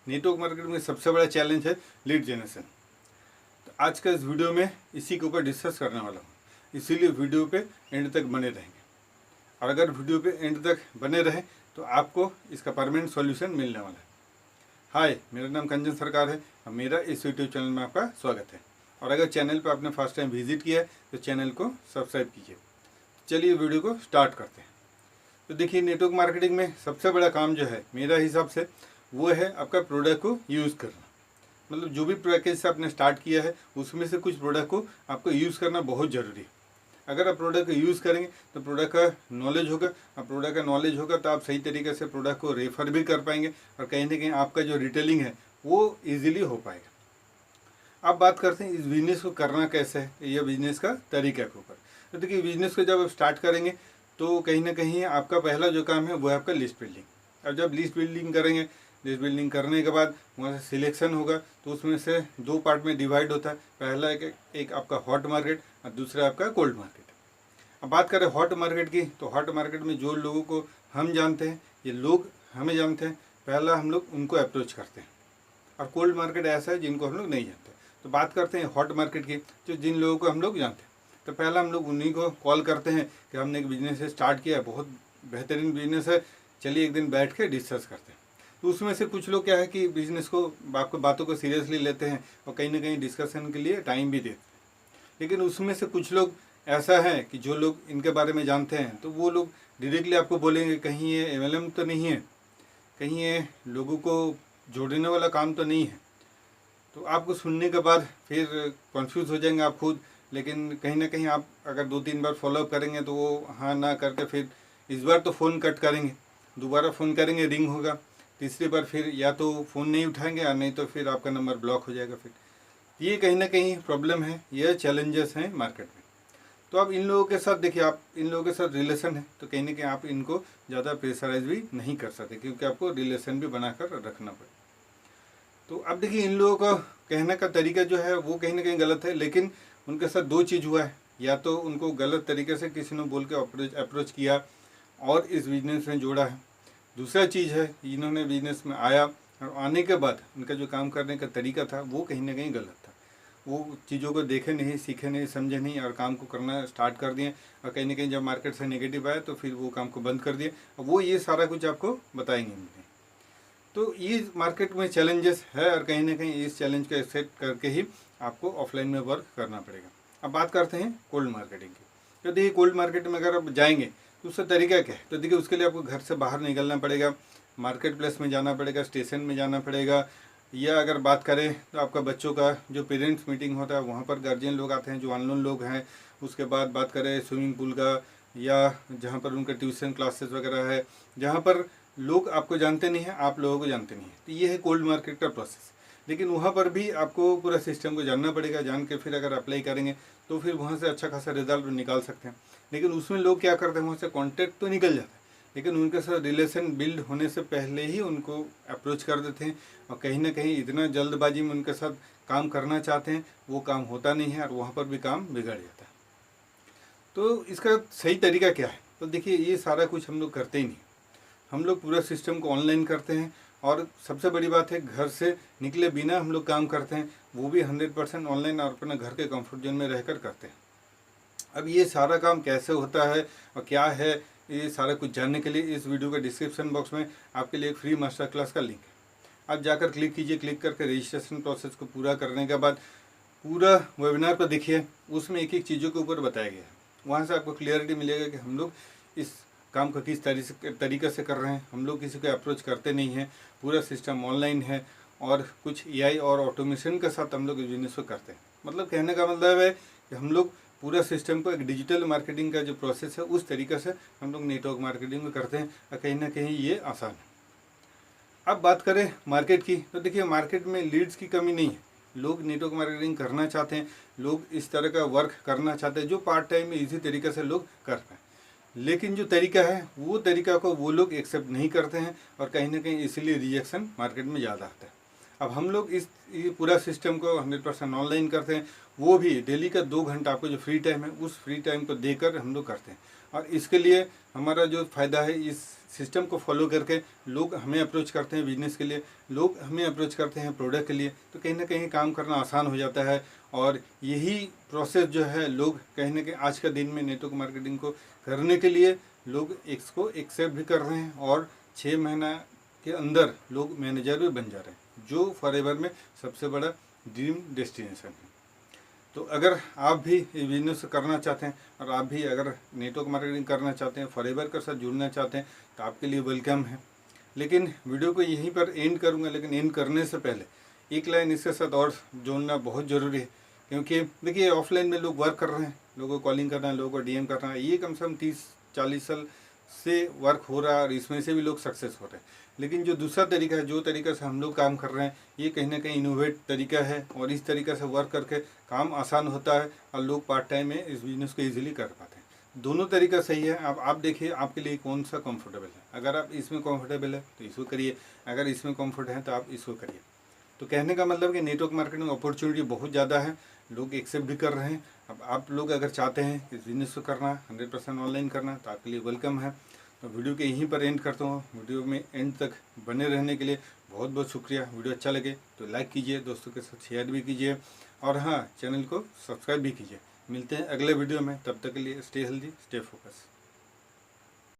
Network marketing में सबसे बड़ा चैलेंज है लीड जनरेशन। तो आज का इस वीडियो में इसी के ऊपर डिस्कस करने वाला हूँ, इसीलिए वीडियो पे एंड तक बने रहेंगे। और अगर वीडियो पे एंड तक बने रहे तो आपको इसका परमानेंट सॉल्यूशन मिलने वाला है। हाय, मेरा नाम कंचन सरकार है और मेरा इस यूट्यूब चैनल में आपका स्वागत है। और अगर चैनल पर आपने फर्स्ट टाइम विजिट किया है तो चैनल को सब्सक्राइब कीजिए। चलिए वीडियो को स्टार्ट करते हैं। तो देखिए, नेटवर्क मार्केटिंग में सबसे बड़ा काम जो है मेरा हिसाब से वो है आपका प्रोडक्ट को यूज़ करना। मतलब जो भी पैकेज से आपने स्टार्ट किया है उसमें से कुछ प्रोडक्ट को आपको यूज़ करना बहुत ज़रूरी है। अगर आप प्रोडक्ट को यूज़ करेंगे तो प्रोडक्ट का नॉलेज होगा, और प्रोडक्ट का नॉलेज होगा तो आप सही तरीके से प्रोडक्ट को रेफर भी कर पाएंगे और कहीं ना कहीं आपका जो रिटेलिंग है वो ईजिली हो पाएगा। अब बात करते हैं इस बिज़नेस को करना कैसे है, यह बिज़नेस का तरीका के ऊपर। तो देखिए, बिज़नेस को जब आप स्टार्ट करेंगे तो कहीं ना कहीं आपका पहला जो काम है वो है आपका लिस्ट बिल्डिंग। अब जब लिस्ट बिल्डिंग करेंगे, लिस्ट बिल्डिंग करने के बाद वहाँ से सिलेक्शन होगा, तो उसमें से दो पार्ट में डिवाइड होता है। पहला एक आपका हॉट मार्केट और दूसरा आपका कोल्ड मार्केट। अब बात करें हॉट मार्केट की, तो हॉट मार्केट में जो लोगों को हम जानते हैं, ये लोग हमें जानते हैं, पहला हम लोग उनको अप्रोच करते हैं। और कोल्ड मार्केट ऐसा है जिनको हम लोग नहीं जानते। तो बात करते हैं हॉट मार्केट की, जो जिन लोगों को हम लोग जानते हैं। तो पहला हम लोग उन्हीं को कॉल करते हैं कि हमने एक बिजनेस स्टार्ट किया है, बहुत बेहतरीन बिजनेस है, चलिए एक दिन बैठ के डिस्कस करते हैं। तो उसमें से कुछ लोग क्या है कि बिजनेस को आपको बातों को सीरियसली लेते हैं और कहीं ना कहीं डिस्कशन के लिए टाइम भी देते हैं। लेकिन उसमें से कुछ लोग ऐसा है कि जो लोग इनके बारे में जानते हैं तो वो लोग डायरेक्टली आपको बोलेंगे कहीं ये MLM तो नहीं है, कहीं ये लोगों को जोड़ने वाला काम तो नहीं है। तो आपको सुनने के बाद फिर कंफ्यूज हो जाएंगे आप खुद। लेकिन कहीं ना कहीं आप अगर 2-3 बार फॉलोअप करेंगे तो वो हाँ ना करके फिर इस बार तो फ़ोन कट करेंगे, दोबारा फ़ोन करेंगे रिंग होगा, तीसरी बार फिर या तो फ़ोन नहीं उठाएंगे या नहीं तो फिर आपका नंबर ब्लॉक हो जाएगा। फिर ये कहीं ना कहीं प्रॉब्लम है, ये चैलेंजेस हैं मार्केट में। तो आप इन लोगों के साथ देखिए, आप इन लोगों के साथ रिलेशन है तो कहीं ना कहीं आप इनको ज़्यादा प्रेशराइज भी नहीं कर सकते, क्योंकि आपको रिलेशन भी बनाकर रखना पड़े। तो अब देखिए, इन लोगों का कहने का तरीका जो है वो कहीं ना कहीं गलत है। लेकिन उनके साथ दो चीज़ हुआ है, या तो उनको गलत तरीके से किसी ने बोल के अप्रोच किया और इस बिजनेस में जोड़ा है। दूसरा चीज़ है, इन्होंने बिजनेस में आया और आने के बाद उनका जो काम करने का तरीका था वो कहीं ना कहीं गलत था। वो चीज़ों को देखे नहीं, सीखे नहीं, समझे नहीं और काम को करना स्टार्ट कर दिए। और कहीं ना कहीं जब मार्केट से नेगेटिव आया तो फिर वो काम को बंद कर दिए। और वो ये सारा कुछ आपको बताएंगे नहीं। तो ये मार्केट में चैलेंजेस है और कहीं ना कहीं इस चैलेंज को एक्सेप्ट करके ही आपको ऑफलाइन में वर्क करना पड़ेगा। अब बात करते हैं कोल्ड मार्केटिंग की। तो देखिए, कोल्ड मार्केट में अगर आप जाएंगे तो उसका तरीका क्या है। तो देखिए, उसके लिए आपको घर से बाहर निकलना पड़ेगा, मार्केट प्लेस में जाना पड़ेगा, स्टेशन में जाना पड़ेगा। या अगर बात करें तो आपका बच्चों का जो पेरेंट्स मीटिंग होता है वहाँ पर गार्जियन लोग आते हैं जो अननोन लोग हैं। उसके बाद बात करें स्विमिंग पूल का, या जहाँ पर उनका ट्यूशन क्लासेस वगैरह है, जहाँ पर लोग आपको जानते नहीं हैं, आप लोगों को जानते नहीं हैं। तो ये है कोल्ड मार्केट का प्रोसेस। लेकिन वहाँ पर भी आपको पूरा सिस्टम को जानना पड़ेगा, जान के फिर अगर अप्लाई करेंगे तो फिर वहाँ से अच्छा खासा रिजल्ट निकाल सकते हैं। लेकिन उसमें लोग क्या करते हैं, वहाँ से कॉन्टैक्ट तो निकल जाता है लेकिन उनके साथ रिलेशन बिल्ड होने से पहले ही उनको अप्रोच कर देते हैं। और कहीं ना कहीं इतना जल्दबाजी में उनके साथ काम करना चाहते हैं, वो काम होता नहीं है और वहाँ पर भी काम बिगड़ जाता है। तो इसका सही तरीका क्या है। तो देखिए, ये सारा कुछ हम लोग करते ही नहीं, हम लोग पूरा सिस्टम को ऑनलाइन करते हैं। और सबसे बड़ी बात है, घर से निकले बिना हम लोग काम करते हैं, वो भी 100% ऑनलाइन और अपने घर के कंफर्ट जोन में रहकर करते हैं। अब ये सारा काम कैसे होता है और क्या है, ये सारा कुछ जानने के लिए इस वीडियो के डिस्क्रिप्शन बॉक्स में आपके लिए एक फ्री मास्टर क्लास का लिंक है। आप जाकर क्लिक कीजिए, क्लिक करके रजिस्ट्रेशन प्रोसेस को पूरा करने के बाद पूरा वेबिनार को देखिए, उसमें एक एक चीज़ों के ऊपर बताया गया है। वहाँ से आपको क्लियरिटी मिलेगा कि हम लोग इस काम को किस तरीके से कर रहे हैं। हम लोग किसी को अप्रोच करते नहीं हैं, पूरा सिस्टम ऑनलाइन है और कुछ AI और ऑटोमेशन के साथ हम लोग बिजनेस को करते हैं। मतलब कहने का मतलब है कि हम लोग पूरा सिस्टम को एक डिजिटल मार्केटिंग का जो प्रोसेस है उस तरीके से हम लोग नेटवर्क मार्केटिंग में करते हैं और कहीं ना कहीं ये आसान है। अब बात करें मार्केट की, तो देखिए, मार्केट में लीड्स की कमी नहीं है। लोग नेटवर्क मार्केटिंग करना चाहते हैं, लोग इस तरह का वर्क करना चाहते हैं जो पार्ट टाइम में इजी तरीके से लोग कर पाएँ। लेकिन जो तरीका है वो तरीका को वो लोग एक्सेप्ट नहीं करते हैं और कहीं ना कहीं इसीलिए रिजेक्शन मार्केट में ज़्यादा आता है। अब हम लोग ये पूरा सिस्टम को 100% ऑनलाइन करते हैं, वो भी डेली का 2 घंटा आपको जो फ्री टाइम है उस फ्री टाइम को देकर हम लोग करते हैं। और इसके लिए हमारा जो फ़ायदा है, इस सिस्टम को फॉलो करके लोग हमें अप्रोच करते हैं बिजनेस के लिए, लोग हमें अप्रोच करते हैं प्रोडक्ट के लिए, तो कहीं ना कहीं काम करना आसान हो जाता है। और यही प्रोसेस जो है लोग कहीं ना कहीं आज का दिन में नेटवर्क मार्केटिंग को करने के लिए लोग इसको एक्सेप्ट भी कर रहे हैं, और 6 महीना के अंदर लोग मैनेजर भी बन जा रहे हैं, जो फॉरएवर में सबसे बड़ा ड्रीम डेस्टिनेशन है। तो अगर आप भी ये बिजनेस करना चाहते हैं और आप भी अगर नेटवर्क मार्केटिंग करना चाहते हैं, फॉरएवर के साथ जुड़ना चाहते हैं, तो आपके लिए वेलकम है। लेकिन वीडियो को यहीं पर एंड करूंगा, लेकिन एंड करने से पहले एक लाइन इसके साथ और जोड़ना बहुत ज़रूरी है, क्योंकि देखिए ऑफलाइन में लोग वर्क कर रहे हैं, लोगों को कॉलिंग करना है, लोगों को डीएम करना है, ये कम से कम 30-40 साल से वर्क हो रहा है और इसमें से भी लोग सक्सेस हो रहे हैं। लेकिन जो दूसरा तरीका है, जो तरीका से हम लोग काम कर रहे हैं, ये कहीं ना कहीं इनोवेट तरीका है, और इस तरीका से वर्क करके काम आसान होता है और लोग पार्ट टाइम में इस बिजनेस को ईजिली कर पाते हैं। दोनों तरीका सही है। अब आप देखिए आपके लिए कौन सा कंफर्टेबल है। अगर आप इसमें कंफर्टेबल है तो इसको करिए, अगर इसमें कंफर्ट है तो आप इसको करिए। तो कहने का मतलब कि नेटवर्क मार्केटिंग अपॉर्चुनिटी बहुत ज़्यादा है, लोग एक्सेप्ट भी कर रहे हैं। अब आप लोग अगर चाहते हैं इस बिजनेस को करना, 100% ऑनलाइन करना, तो आपके लिए वेलकम है। तो वीडियो के यहीं पर एंड करता हूँ। वीडियो में एंड तक बने रहने के लिए बहुत बहुत शुक्रिया। वीडियो अच्छा लगे तो लाइक कीजिए, दोस्तों के साथ शेयर भी कीजिए, और हाँ, चैनल को सब्सक्राइब भी कीजिए। मिलते हैं अगले वीडियो में, तब तक के लिए स्टे हेल्दी, स्टे फोकस।